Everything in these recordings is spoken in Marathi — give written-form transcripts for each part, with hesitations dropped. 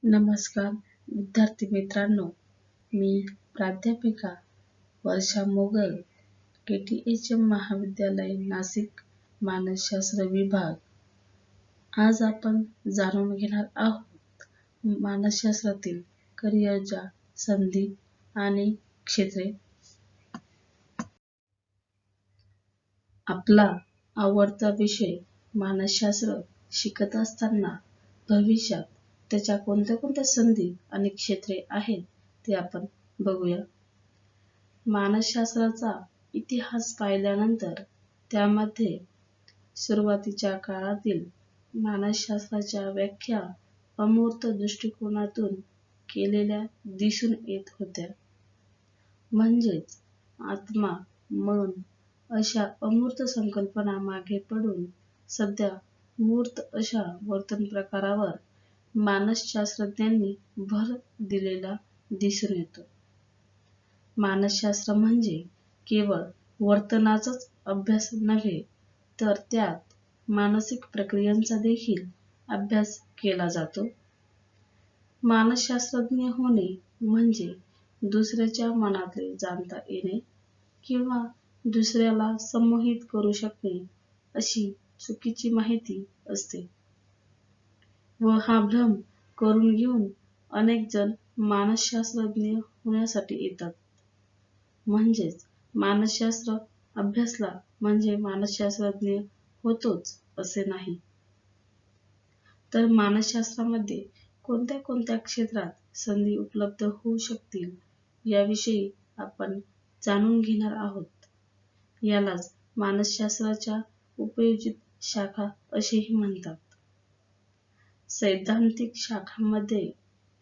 नमस्कार विद्यार्थी मित्रांनो, मी प्राध्यापिका वर्षा मोगल, KTHM महाविद्यालय नाशिक, मानसशास्त्र विभाग. आज आपण जाणून घेणार आहोत मानसशास्त्रातील करिअरच्या संधी आणि क्षेत्रे. आपला आवडता विषय मानसशास्त्र शिकत असताना भविष्यात त्याच्या कोणत्या संधी आणि क्षेत्रे आहेत ते आपण बघूया. मानसशास्त्राचा इतिहास पाहिल्यानंतर त्यामध्ये सुरुवातीच्या काळातील मानसशास्त्राच्या व्याख्या अमूर्त दृष्टिकोनातून केलेल्या दिसून येत होत्या. म्हणजेच आत्मा, मन अशा अमूर्त संकल्पना मागे पडून सध्या मूर्त अशा वर्तन प्रकारावर मानसशास्त्रज्ञांनी भर दिलेला दिसून येतो. मानसशास्त्र म्हणजे केवळ वर्तनाचाच अभ्यास नव्हे, तर त्यात मानसिक प्रक्रियांचा देखील अभ्यास केला जातो. मानसशास्त्रज्ञ होणे म्हणजे दुसऱ्याच्या मनातले जाणता येणे किंवा दुसऱ्याला संमोहित करू शकणे अशी चुकीची माहिती असते व हा भ्रम करून घेऊन अनेक जण मानसशास्त्रज्ञ होण्यासाठी येतात. म्हणजेच मानसशास्त्र अभ्यासला म्हणजे मानसशास्त्रज्ञ होतोच असे नाही. तर मानसशास्त्रामध्ये कोणत्या क्षेत्रात संधी उपलब्ध होऊ शकतील याविषयी आपण जाणून घेणार आहोत. यालाच मानसशास्त्राच्या उपयोजित शाखा असेही म्हणतात. सैद्धांतिक शाखांमध्ये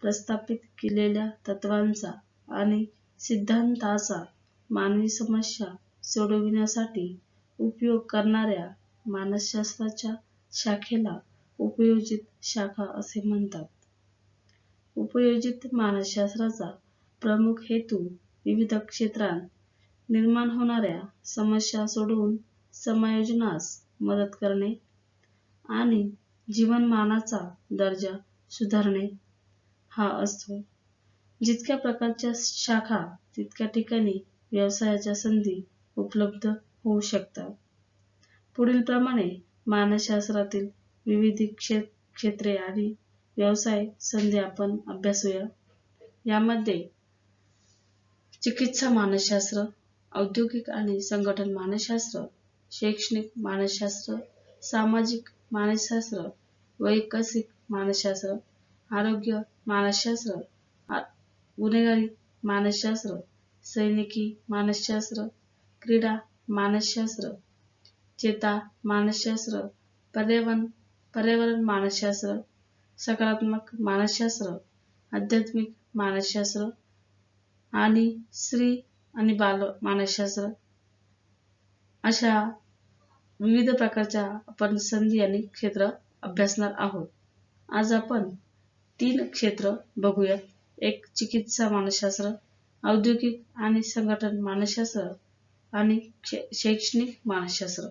प्रस्थापित केलेल्या तत्त्वांचा आणि सिद्धांताचा मानवी समस्या सोडविण्यासाठी उपयोग करणाऱ्या मानसशास्त्राच्या शाखेला उपयोजित शाखा असे म्हणतात. उपयोजित मानसशास्त्राचा प्रमुख हेतू विविध क्षेत्रांत निर्माण होणाऱ्या समस्या सोडवून समायोजनास मदत करणे आणि जीवनमानाचा दर्जा सुधारणे हा असतो. जितक्या प्रकारच्या शाखा तितक्या ठिकाणी व्यवसायाच्या संधी उपलब्ध होऊ शकतात. पुढीलप्रमाणे मानसशास्त्रातील विविध क्षेत्रे आणि व्यवसाय संधी आपण अभ्यासूया. यामध्ये चिकित्सा मानसशास्त्र, औद्योगिक आणि संघटन मानसशास्त्र, शैक्षणिक मानसशास्त्र, सामाजिक मानसशास्त्र, वैकसिक मानसशास्त्र, आरोग्य मानसशास्त्र, गुन्हेगारी मानसशास्त्र, सैनिकी मानसशास्त्र, क्रीडा मानसशास्त्र, चेता मानसशास्त्र, पर्यावरण मानसशास्त्र, सकारात्मक मानसशास्त्र, आध्यात्मिक मानसशास्त्र आणि स्त्री आणि बाल मानसशास्त्र अशा विविध प्रकारच्या आपण संधी आणि क्षेत्र अभ्यासणार आहोत. आज आपण 3 क्षेत्र बघूया. एक चिकित्सा मानसशास्त्र, औद्योगिक आणि संघटन मानसशास्त्र आणि शैक्षणिक मानसशास्त्र.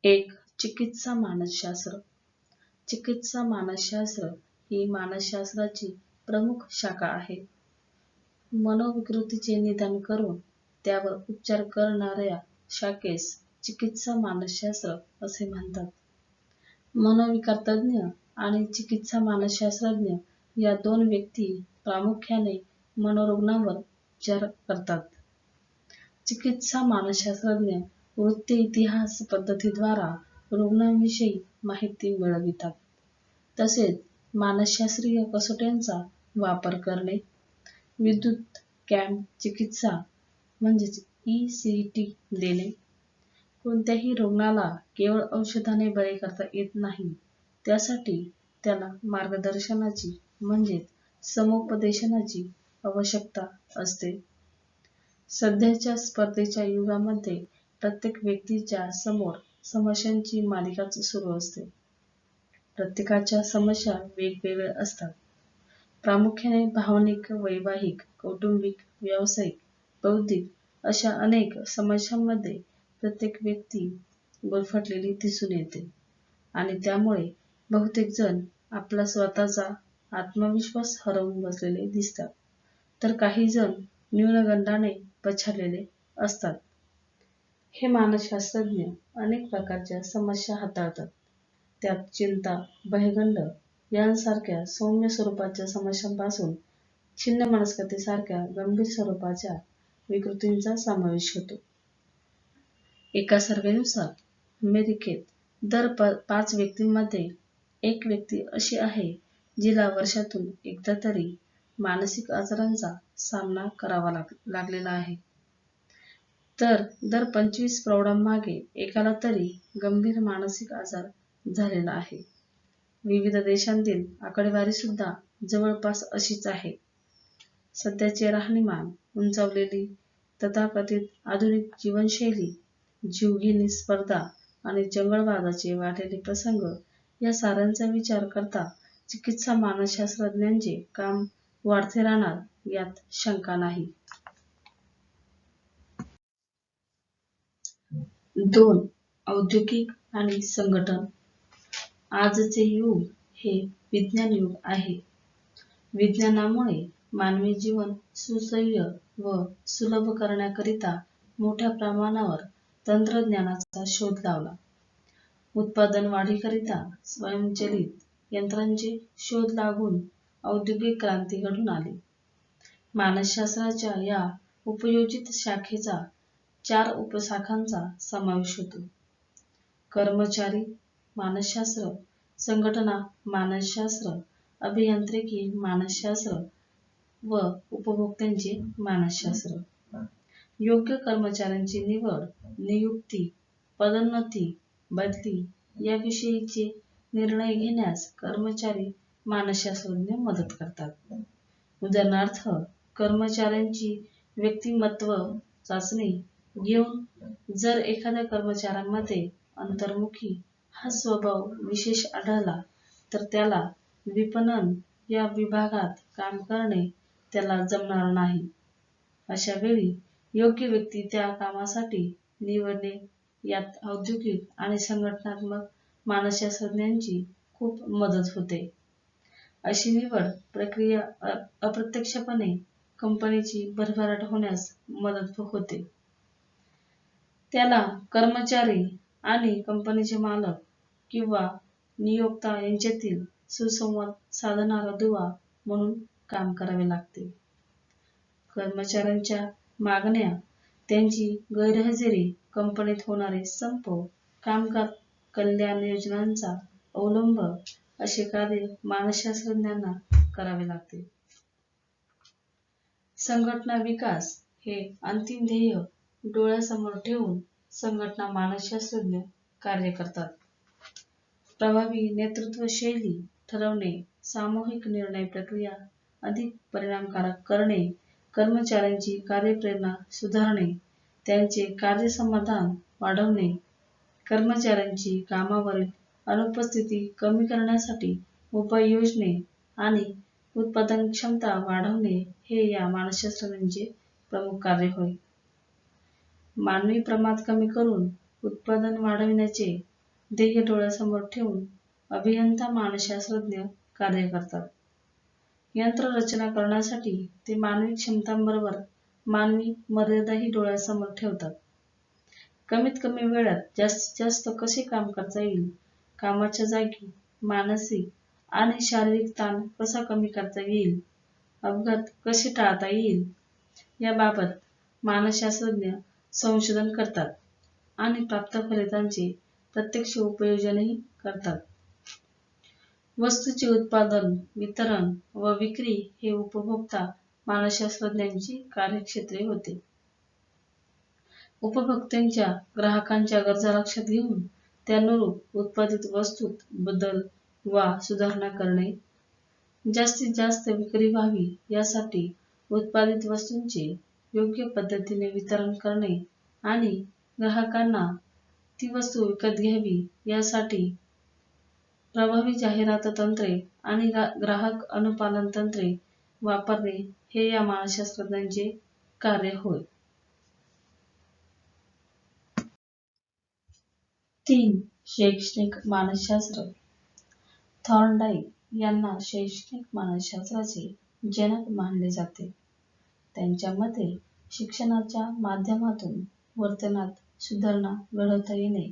एक चिकित्सा मानसशास्त्र. चिकित्सा मानसशास्त्र ही मानसशास्त्राची प्रमुख शाखा आहे. मनोविकृतीचे निदान करून त्यावर उपचार करणाऱ्या शाखेस चिकित्सा मानसशास्त्र असे म्हणतात. मनोविकार तज्ञ आणि चिकित्सा मानसशास्त्रज्ञ या 2 व्यक्ती प्रामुख्याने मनोरुग्णांवर उपचार करतात. चिकित्सा मानसशास्त्रज्ञ वृत्ती इतिहास पद्धतीद्वारा रुग्णांविषयी माहिती मिळवितात. तसेच मानसशास्त्रीय कसोट्यांचा वापर करणे, विद्युत कॅम चिकित्सा म्हणजेच ECT देणे. कोणत्याही रुग्णाला केवळ औषधाने बरे करता येत नाही. त्यासाठी त्याला मार्गदर्शनाची म्हणजेच समुपदेशनाची आवश्यकता असते. सध्याच्या स्पर्धेच्या युगामध्ये प्रत्येक व्यक्तीच्या समोर समस्यांची मालिकाच सुरू असते. प्रत्येकाच्या समस्या वेगवेगळ्या असतात. प्रामुख्याने भावनिक, वैवाहिक, कौटुंबिक, व्यावसायिक, बौद्धिक अशा अनेक समस्यांमध्ये प्रत्येक व्यक्ती गुरफटलेली दिसून येते. आणि त्यामुळे बहुतेक जण आपला स्वतःचा आत्मविश्वास हरवून बसलेले दिसतात, तर काही जण न्यूनगंडाने पछाडलेले असतात. हे मानसशास्त्रज्ञ अनेक प्रकारच्या समस्या हाताळतात. त्यात चिंता, भयगंड यांसारख्या सौम्य स्वरूपाच्या समस्यांपासून छिन्नमनस्कतेसारख्या गंभीर स्वरूपाच्या विकृतींचा समावेश होतो. एका सर्व्हेनुसार अमेरिकेत दर 5 व्यक्तींमध्ये एक व्यक्ती अशी आहे जिला वर्षातून एकदा तरी मानसिक आजारांचा सामना करावा लागलेला आहे. तर दर 25 प्रौढांमागे एकाला तरी गंभीर मानसिक आजार झालेला आहे. विविध देशांतील आकडेवारी सुद्धा जवळपास अशीच आहे. सध्याचे राहणीमान, उंचावलेली तथाकथित आधुनिक जीवनशैली, जीवघेणी स्पर्धा आणि जंगलवादाचे वाढलेले प्रसंग या साऱ्यांचा विचार करता चिकित्सा मानसशास्त्रज्ञांचे काम वाढते राहणार यात शंका नाही. 2. औद्योगिक आणि संघटन. आजचे युग हे विज्ञान युग आहे. विज्ञानामुळे मानवी जीवन सुसह्य व सुलभ करण्याकरिता मोठ्या प्रमाणावर तंत्रज्ञानाचा शोध लावला. उत्पादन वाढीकरिता स्वयंचलित यंत्रांचे शोध लागून औद्योगिक क्रांती घडून आली. मानसशास्त्राच्या या उपयोजित शाखेचा 4 उपशाखांचा समावेश होतो. कर्मचारी मानसशास्त्र, संघटना मानसशास्त्र, अभियांत्रिकी मानसशास्त्र व उपभोक्त्यांचे मानसशास्त्र. योग्य कर्मचाऱ्यांची निवड, नियुक्ती, पदोन्नती, बदली याविषयीचे निर्णय घेण्यास कर्मचारी मानसशास्त्रज्ञ मदत करतात. उदाहरणार्थ, कर्मचाऱ्यांची व्यक्तिमत्व चाचणी घेऊन जर एखाद्या कर्मचाऱ्यामध्ये अंतर्मुखी हा स्वभाव विशेष आढळला तर त्याला विपणन या विभागात काम करणे त्याला जमणार नाही. अशा वेळी योग्य व्यक्ती त्या कामासाठी निवडणे यात औद्योगिक आणि संघटनात्मक मानसशास्त्रज्ञांची खूप मदत होते. अशी निवड प्रक्रिया अप्रत्यक्षपणे कंपनीची भरभराट होण्यास मदत होते. त्याला कर्मचारी आणि कंपनीचे मालक किंवा नियोक्ता यांच्यातील सुसंवाद साधणारा दुवा म्हणून काम करावे लागते. कर्मचाऱ्यांच्या मागण्या, त्यांची गैरहजेरी, कंपनीत होणारे संप, कामगार कल्याण योजनांचा अवलंब असे कार्य मानसशास्त्रज्ञांना करावे लागते. संघटना विकास हे अंतिम ध्येय डोळ्यासमोर ठेवून संघटना मानसशास्त्रज्ञ कार्य करतात. प्रभावी नेतृत्व शैली ठरवणे, सामूहिक निर्णय प्रक्रिया अधिक परिणामकारक करणे, कर्मचाऱ्यांची कार्यप्रेरणा सुधारणे, त्यांचे कार्यसमाधान वाढवणे, कर्मचाऱ्यांची कामावरील अनुपस्थिती कमी करण्यासाठी उपाय योजणे आणि उत्पादन क्षमता वाढवणे हे या मानसशास्त्रज्ञांचे प्रमुख कार्य होय. मानवी प्रमाद कमी करून उत्पादन वाढविण्याचे ध्येय डोळ्यासमोर ठेवून अभियंता मानसशास्त्रज्ञ कार्य करतात. यंत्ररचना करण्यासाठी ते मानवी क्षमतांबरोबर मानवी मर्यादाही डोळ्यासमोर ठेवतात. कमीत कमी वेळात जास्तीत जास्त कसे काम करता येईल, कामाच्या जागी मानसिक आणि शारीरिक ताण कसा कमी करता येईल, अपघात कसे टाळता येईल याबाबत मानसशास्त्रज्ञ संशोधन करतात आणि प्राप्त फलितांचे प्रत्यक्ष उपयोजनही करतात. वस्तूचे उत्पादन, वितरण व विक्री हे उपभोक्ता मानसशास्त्रज्ञांची कार्यक्षेत्रे होते. उपभोक्त्यांच्या ग्राहकांच्या गरजा लक्षात घेऊन त्यानुरूप उत्पादित वस्तूत बदल वा सुधारणा करणे, जास्तीत जास्त विक्री व्हावी यासाठी उत्पादित वस्तूंचे योग्य पद्धतीने वितरण करणे आणि ग्राहकांना ती वस्तू विकत घ्यावी यासाठी प्रभावी जाहिरात तंत्रे आणि ग्राहक अनुपालन तंत्रे वापरणे हे या मानसशास्त्रज्ञांचे कार्य होय. 3. शैक्षणिक मानसशास्त्र. थॉर्नडाईक यांना शैक्षणिक मानसशास्त्राचे जनक मानले जाते. त्यांच्या मते शिक्षणाच्या माध्यमातून वर्तनात सुधारणा घडवता येणे.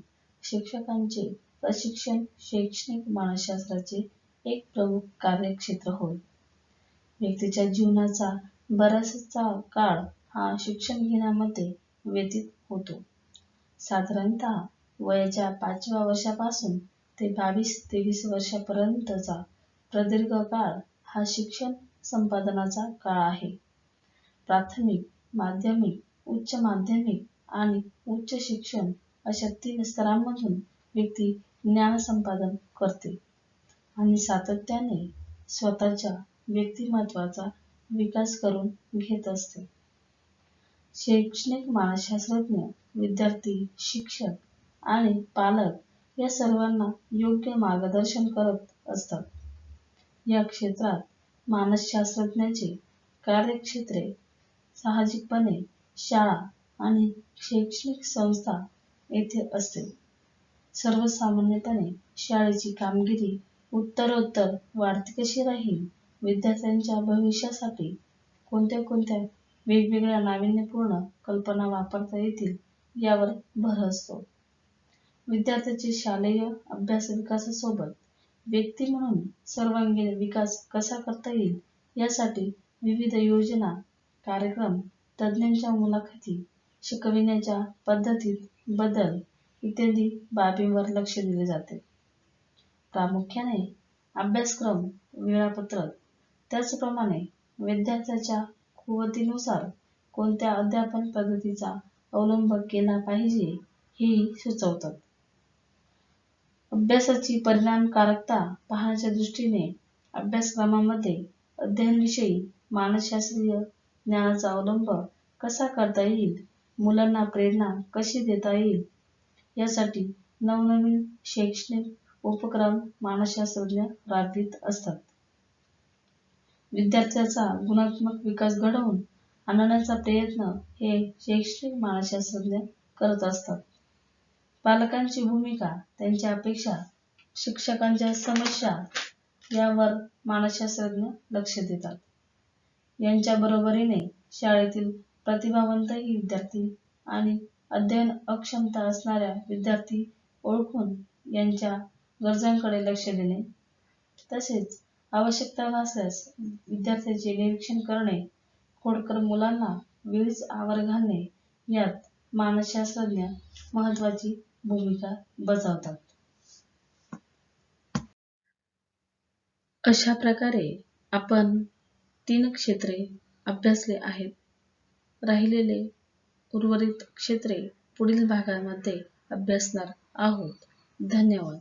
शिक्षकांचे प्रशिक्षण शैक्षणिक मानसशास्त्राचे एक प्रमुख कार्यक्षेत्र होय. व्यक्तीच्या जीवनाचा बराचसा काळ हा शिक्षण घेण्यामध्ये व्यतीत होतो. साधारणतः वयाच्या 5व्या वर्षापासून ते 22-23 वर्षापर्यंतचा प्रदीर्घ काळ हा शिक्षण संपादनाचा काळ आहे. प्राथमिक, माध्यमिक, उच्च माध्यमिक आणि उच्च शिक्षण अशा 3 स्तरांमधून व्यक्ती ज्ञान संपादन करते आणि सातत्याने स्वतःच्या व्यक्तिमत्त्वाचा विकास करून घेत असते. शैक्षणिक मानसशास्त्रज्ञ विद्यार्थी, शिक्षक आणि पालक या सर्वांना योग्य मार्गदर्शन करत असतात. या क्षेत्रात मानसशास्त्रज्ञाचे कार्यक्षेत्र साहजिकपणे शाळा आणि शैक्षणिक संस्था येथे असते. सर्वसामान्यपणे शाळेची कामगिरी उत्तरोत्तर वाढती कशी राहील, विद्यार्थ्यांच्या भविष्यासाठी कोणत्या वेगवेगळ्या नाविन्यपूर्ण कल्पना वापरता येतील यावर भर असतो. विद्यार्थ्याचे शालेय अभ्यास विकासासोबत व्यक्ती म्हणून सर्वांगीण विकास कसा करता येईल यासाठी विविध योजना, कार्यक्रम, तज्ज्ञांच्या मुलाखती, शिकविण्याच्या पद्धतीत बदल इत्यादी बाबींवर लक्ष दिले जाते. प्रामुख्याने अभ्यासक्रम, वेळापत्रक, त्याचप्रमाणे विद्यार्थ्याच्या कुवतीनुसार कोणत्या अध्यापन पद्धतीचा अवलंब केला पाहिजे हेही सुचवतात. अभ्यासाची परिणामकारकता पाहण्याच्या दृष्टीने अभ्यासक्रमामध्ये अध्ययनविषयी मानसशास्त्रीय ज्ञानाचा अवलंब कसा करता येईल, मुलांना प्रेरणा कशी देता येईल यासाठी नवनवीन शैक्षणिक उपक्रम मानसशास्त्रज्ञ राबवित असतात. विद्यार्थ्याचा गुणात्मक विकास घडवून आणण्याचा प्रयत्न हे शैक्षणिक मानसशास्त्रज्ञ करत असतात. पालकांची भूमिका, त्यांच्या अपेक्षा, शिक्षकांच्या समस्या यावर मानसशास्त्रज्ञ लक्ष देतात. यांच्या बरोबरीने शाळेतील प्रतिभावंत विद्यार्थी आणि अध्ययन अक्षमता असणाऱ्या विद्यार्थी ओळखून यांच्या गरजांकडे लक्ष देणे, तसेच आवश्यकता भासल्यास विद्यार्थ्यांचे निरीक्षण करणे, खोडकर मुलांना वेळीच आवर घालणे यात मानसशास्त्रज्ञ महत्त्वाची भूमिका बजावतात. अशा प्रकारे आपण 3 क्षेत्रे अभ्यासले आहेत. राहिलेले उर्वरित क्षेत्रे पुढील भागामध्ये अभ्यासणार आहोत. धन्यवाद.